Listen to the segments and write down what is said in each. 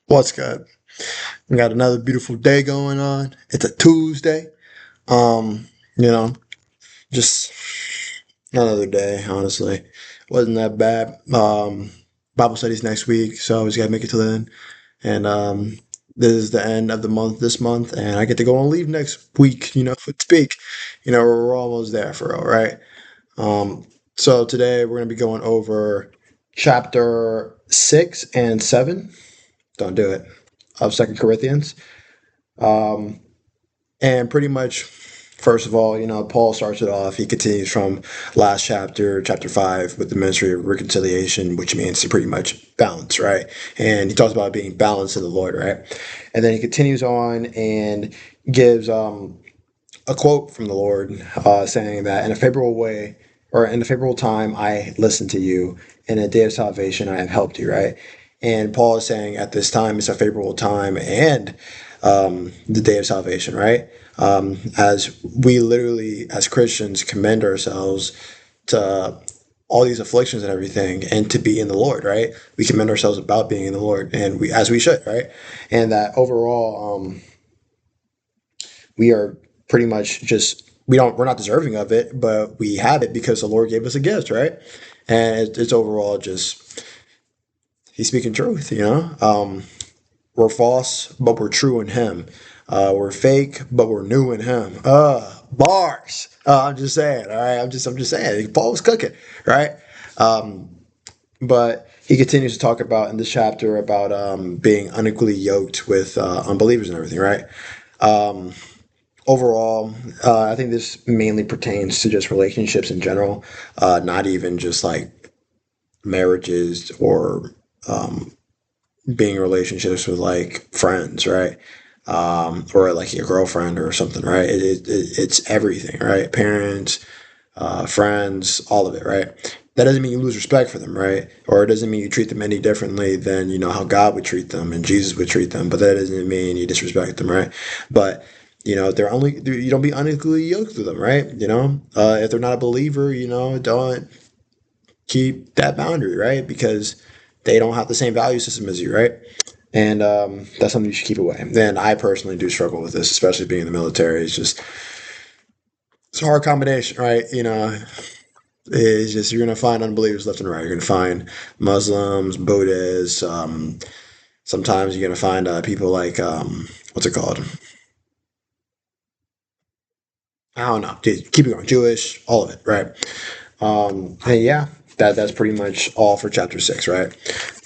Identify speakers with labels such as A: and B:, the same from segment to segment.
A: What's good? We got another beautiful day going on. It's a Tuesday. Um, you know, just another day, honestly. Wasn't that bad. Bible studies next week, so we just gotta make it to the end. And this is the end of the month this month, and I get to go on leave next week, for speak. We're almost there for real, right? So today we're gonna be going over chapter 6 and 7. Don't do it. Of Second Corinthians. Um, And pretty much, first of all, Paul starts it off. He continues from last chapter, chapter 5, with the ministry of reconciliation, which means to pretty much balance, right? And he talks about being balanced in the Lord, right? And then he continues on and gives a quote from the Lord saying that in a favorable way, or in a favorable time, I listened to you. In a day of salvation, I have helped you, right? And Paul is saying at this time it's a favorable time and the day of salvation, right? As we literally, as Christians, commend ourselves to all these afflictions and everything, and to be in the Lord, right? We commend ourselves about being in the Lord, and as we should, right? And that overall, we are pretty much just we're not deserving of it, but we have it because the Lord gave us a gift, right? And it's overall just He's speaking truth, we're false, but we're true in Him. We're fake, but we're new in Him. Bars. I'm just saying. All right. I'm just saying. Paul was cooking, right? Um, but he continues to talk about in this chapter about being unequally yoked with unbelievers and everything, right? Um, Overall, I think this mainly pertains to just relationships in general, not even just like marriages or um, being in relationships with like friends, right? Or like your girlfriend or something, right? It's everything, right? Parents, friends, all of it, right? That doesn't mean you lose respect for them, right? Or it doesn't mean you treat them any differently than how God would treat them and Jesus would treat them. But that doesn't mean you disrespect them, right? But they're only you don't be unequally yoked with them, right? If they're not a believer, don't keep that boundary, right? Because they don't have the same value system as you, right? And that's something you should keep away. Then I personally do struggle with this, especially being in the military. It's a hard combination, right? It's just you're gonna find unbelievers left and right. You're gonna find Muslims, Buddhists. Sometimes you're gonna find people like what's it called? I don't know. Dude, keep it going. Jewish, all of it, right? And yeah, that's pretty much all for chapter 6, right?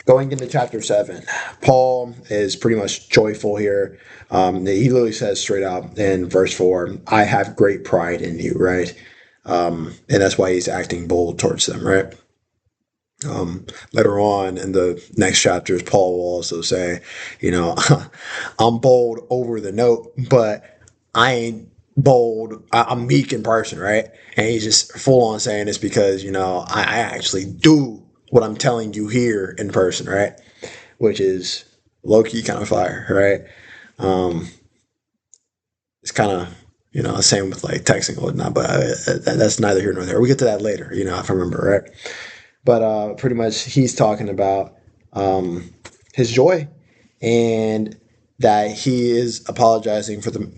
A: Going into chapter 7, Paul is pretty much joyful here. He literally says straight out in verse 4, I have great pride in you, right? And that's why he's acting bold towards them, right? Later on in the next chapters, Paul will also say, you know, I'm bold over the note, but I ain't bold. I'm meek in person, right? And he's just full on saying this because, I actually do what I'm telling you here in person, right? Which is low key kind of fire, right? Um, it's kind of, same with like texting and whatnot, but that's neither here nor there. We get to that later, if I remember, right? But pretty much he's talking about his joy and that he is apologizing for the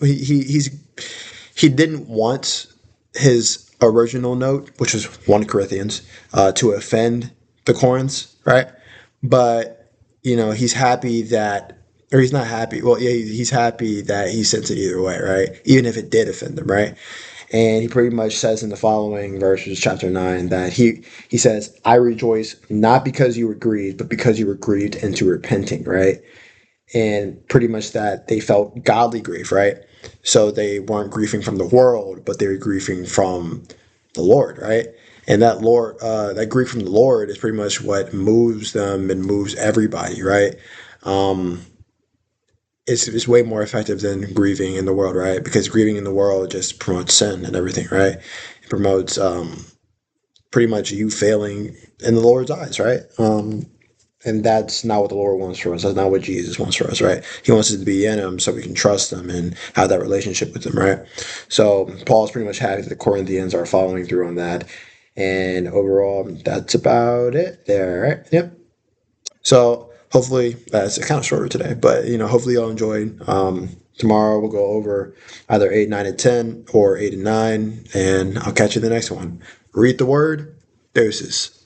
A: he didn't want his original note, which was 1 Corinthians, to offend the Corinths, right? But he's happy that, or he's not happy. Well, yeah, he's happy that he sent it either way, right? Even if it did offend them, right? And he pretty much says in the following verses, chapter 9, that he says, I rejoice not because you were grieved, but because you were grieved into repenting, right? And pretty much that they felt godly grief, right? So they weren't grieving from the world, but they were grieving from the Lord, right? And that grief from the Lord is pretty much what moves them and moves everybody, right? Um, it's way more effective than grieving in the world, right? Because grieving in the world just promotes sin and everything, right? It promotes pretty much you failing in the Lord's eyes, right? And that's not what the Lord wants for us. That's not what Jesus wants for us, right? He wants us to be in Him so we can trust Him and have that relationship with Him, right? So Paul's pretty much happy that the Corinthians are following through on that. And overall, that's about it there, right? Yep. So hopefully, it's kind of shorter today, but hopefully y'all enjoyed. Tomorrow we'll go over either 8, 9, and 10 or 8 and 9, and I'll catch you in the next one. Read the word. Deuces.